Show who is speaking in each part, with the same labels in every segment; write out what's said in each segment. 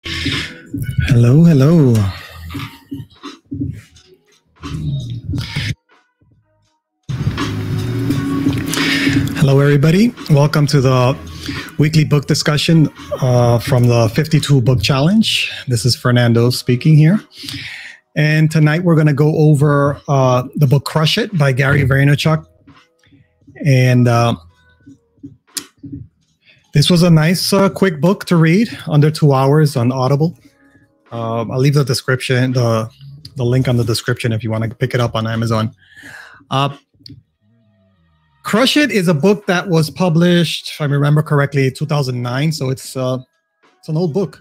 Speaker 1: Hello, hello. Hello, everybody. Welcome to the weekly book discussion from the 52 Book Challenge. This is Fernando speaking here. And tonight we're going to go over the book Crush It by Gary Vaynerchuk. And this was a nice, quick book to read, under 2 hours on Audible. I'll leave the description, the link on the description if you want to pick it up on Amazon. Crush It is a book that was published, if I remember correctly, 2009. So it's an old book.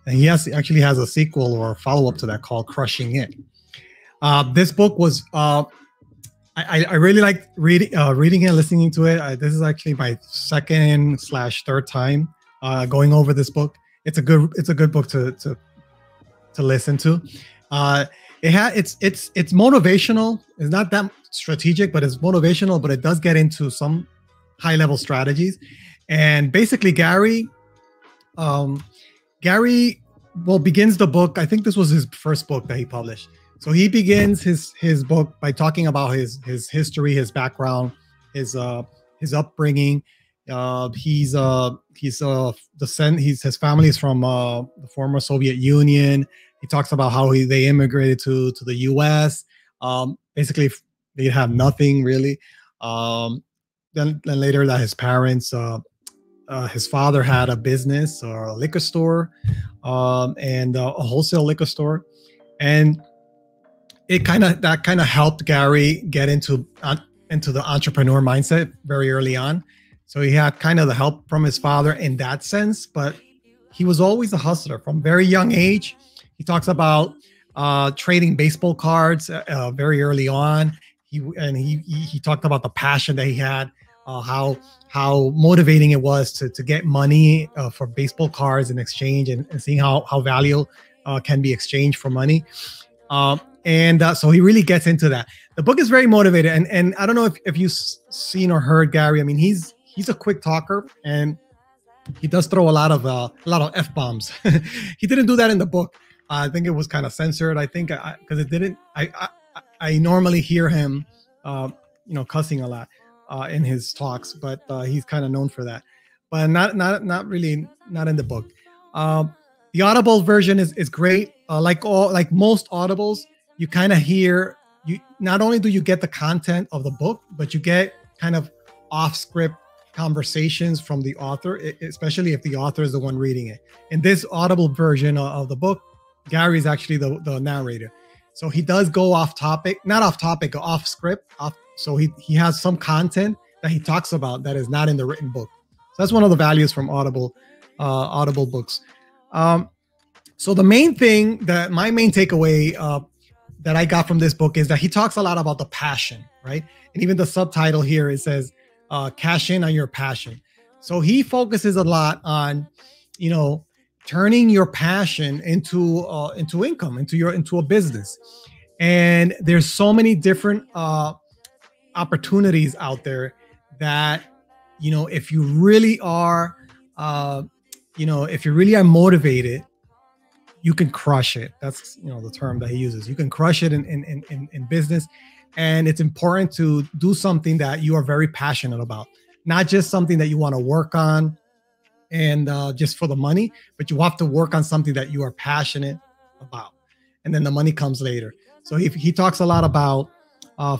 Speaker 1: And he actually has a sequel or a follow-up to that called Crushing It. This book was, I really liked reading it, listening to it. This is actually my second/third time going over this book. It's a good book to listen to. It's motivational. It's not that strategic, but it's motivational, but it does get into some high level strategies. And basically Gary begins the book. I think this was his first book that he published. So he begins his book by talking about his history, his background, his upbringing. His family is from the former Soviet Union. He talks about how they immigrated to the U.S. Basically, they have nothing really. Then later that his parents, his father had a business or a liquor store, and a wholesale liquor store, and that kind of helped Gary get into the entrepreneur mindset very early on. So he had kind of the help from his father in that sense, but he was always a hustler from very young age. He talks about trading baseball cards very early on. He talked about the passion that he had, how motivating it was to get money for baseball cards in exchange, and seeing how value can be exchanged for money. So he really gets into that. The book is very motivated, and I don't know if you've seen or heard Gary. I mean, he's a quick talker, and he does throw a lot of F-bombs. He didn't do that in the book. I think it was kind of censored. I think because it didn't. I normally hear him, cussing a lot in his talks, but he's kind of known for that. But not really in the book. The Audible version is great. Like most Audibles, you kind of hear not only do you get the content of the book, but you get kind of off-script conversations from the author, especially if the author is the one reading it. In this Audible version of the book, Gary is actually the narrator. So he does go off script. So he has some content that he talks about that is not in the written book. So that's one of the values from Audible books. So the main thing my main takeaway that I got from this book is that he talks a lot about the passion, right? And even the subtitle here, it says, cash in on your passion. So he focuses a lot on, turning your passion into income, into a business. And there's so many different opportunities out there that, if you really are, motivated, you can crush it. That's, the term that he uses. You can crush it in business. And it's important to do something that you are very passionate about, not just something that you want to work on and just for the money, but you have to work on something that you are passionate about, and then the money comes later. So he talks a lot about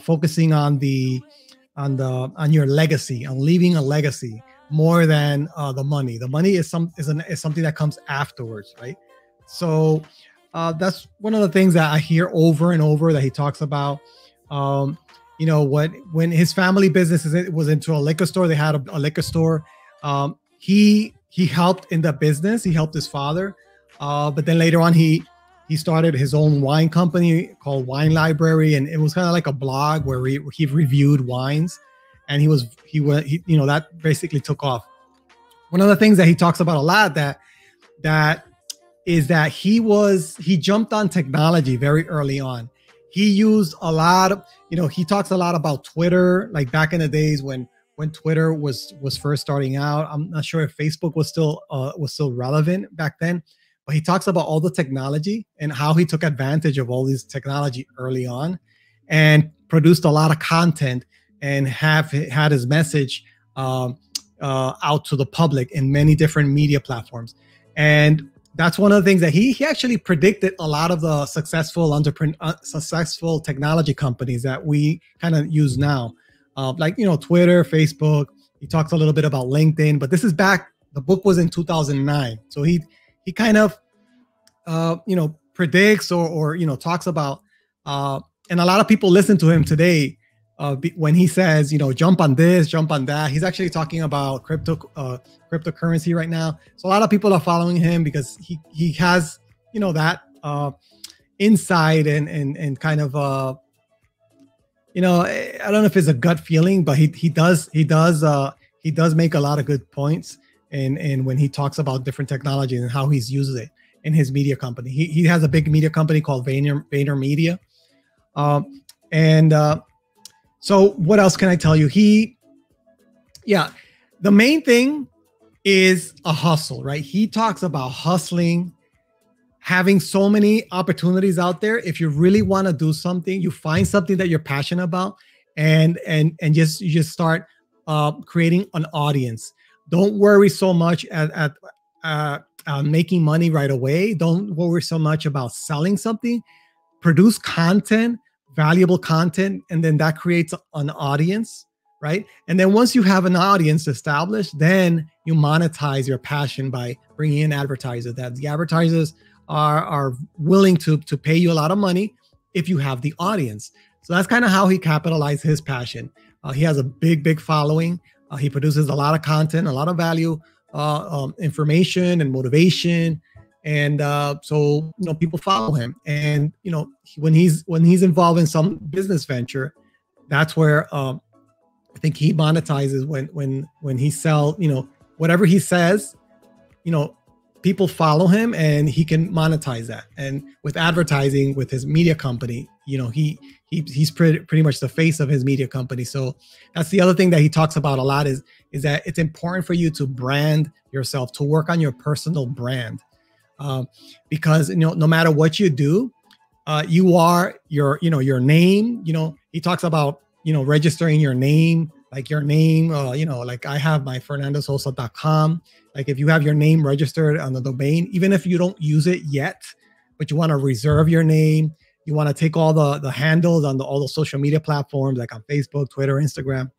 Speaker 1: focusing on your legacy, on leaving a legacy more than the money. The money is something that comes afterwards, right? So that's one of the things that I hear over and over that he talks about. When his family business was into a liquor store, they had a liquor store. He helped in the business. He helped his father, but then later on he started his own wine company called Wine Library, and it was kind of like a blog where he reviewed wines, and that basically took off. One of the things that he talks about a lot that is that he jumped on technology very early on. He used a lot of, he talks a lot about Twitter, like back in the days when Twitter was first starting out. I'm not sure if Facebook was still relevant back then, but he talks about all the technology and how he took advantage of all this technology early on and produced a lot of content and had his message out to the public in many different media platforms. And that's one of the things that he actually predicted a lot of the successful technology companies that we kind of use now, like, Twitter, Facebook. He talks a little bit about LinkedIn, but this is back. The book was in 2009, so he kind of predicts or talks about, and a lot of people listen to him today when he says, jump on this, jump on that. He's actually talking about cryptocurrency right now. So a lot of people are following him because he has, that insight and kind of, I don't know if it's a gut feeling, but he does make a lot of good points. And when he talks about different technology and how he's used it in his media company, he has a big media company called Vayner Media. So what else can I tell you? The main thing is a hustle, right? He talks about hustling, having so many opportunities out there. If you really want to do something, you find something that you're passionate about, and you just start creating an audience. Don't worry so much at making money right away. Don't worry so much about selling something. Produce content, valuable content, and then that creates an audience, right? And then once you have an audience established, then you monetize your passion by bringing in advertisers. That the advertisers are willing to pay you a lot of money if you have the audience. So that's kind of how he capitalized his passion. He has a big following. He produces a lot of content, a lot of value, information and motivation. And so people follow him, and when he's involved in some business venture, that's where I think he monetizes when he sells, whatever he says, people follow him and he can monetize that. And with advertising with his media company, he's pretty much the face of his media company. So that's the other thing that he talks about a lot is that it's important for you to brand yourself, to work on your personal brand. Because no matter what you do, you are your name. He talks about registering your name, like your name. Like I have my fernandososa.com. Like if you have your name registered on the domain, even if you don't use it yet, but you want to reserve your name, you want to take all the handles on all the social media platforms like on Facebook, Twitter, Instagram.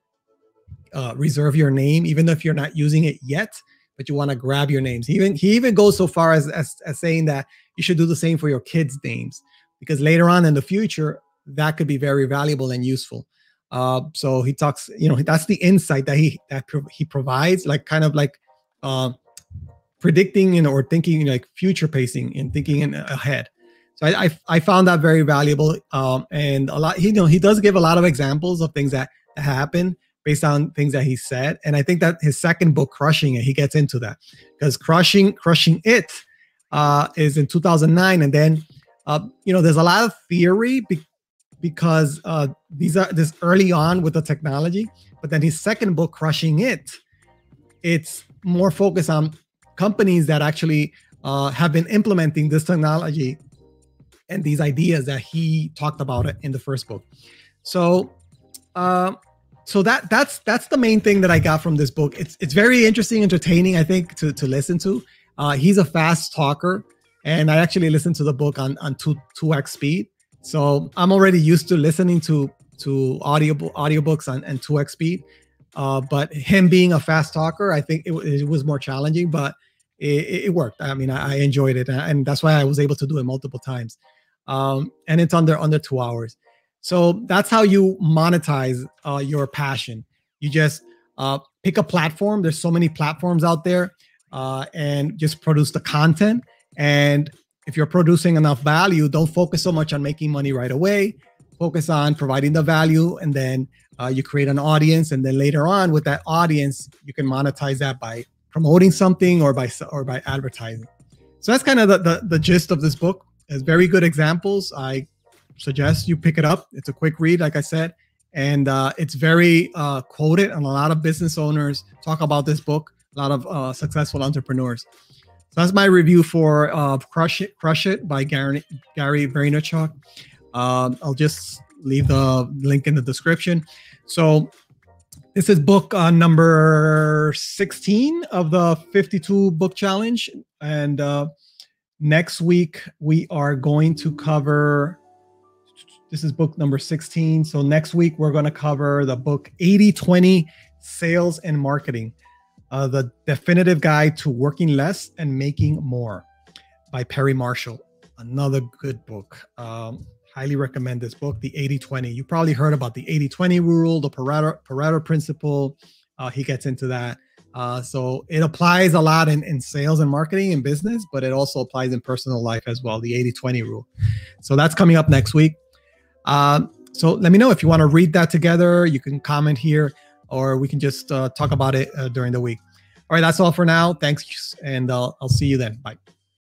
Speaker 1: Reserve your name, even if you're not using it yet, but you want to grab your names. He even goes so far as saying that you should do the same for your kids' names, because later on in the future, that could be very valuable and useful. So he talks, that's the insight that he provides, like kind of like predicting or thinking like future pacing and thinking ahead. So I found that very valuable. And a lot, he does give a lot of examples of things that happen based on things that he said. And I think that his second book, Crushing It, he gets into that, because Crushing It is in 2009. And then, there's a lot of theory because this early on with the technology, but then his second book, Crushing It, it's more focused on companies that actually have been implementing this technology and these ideas that he talked about it in the first book. So, that's the main thing that I got from this book. It's very interesting, entertaining, I think, to listen to. He's a fast talker, and I actually listened to the book on 2x speed. So I'm already used to listening to audiobooks on 2x speed. But him being a fast talker, I think it was more challenging, but it worked. I mean, I enjoyed it, and that's why I was able to do it multiple times. And it's under 2 hours. So that's how you monetize your passion. You just pick a platform. There's so many platforms out there, and just produce the content. And if you're producing enough value, don't focus so much on making money right away. Focus on providing the value, and then you create an audience. And then later on, with that audience, you can monetize that by promoting something or by advertising. So that's kind of the gist of this book. It's very good examples. I suggest you pick it up. It's a quick read, like I said, and it's very quoted, and a lot of business owners talk about this book. A lot of successful entrepreneurs. So that's my review for Crush It by Gary Vaynerchuk. I'll just leave the link in the description. So this is book number 16 of the 52 book challenge. And next week, we are going to cover, this is book number 16. So next week, we're going to cover the book 80/20 Sales and Marketing. The Definitive Guide to Working Less and Making More by Perry Marshall. Another good book. Highly recommend this book, the 80/20. You probably heard about the 80/20 rule, the Pareto principle. He gets into that. So it applies a lot in sales and marketing and business, but it also applies in personal life as well, the 80/20 rule. So that's coming up next week. So let me know if you want to read that together. You can comment here, or we can just talk about it during the week. All right, that's all for now. Thanks, and I'll see you then. Bye.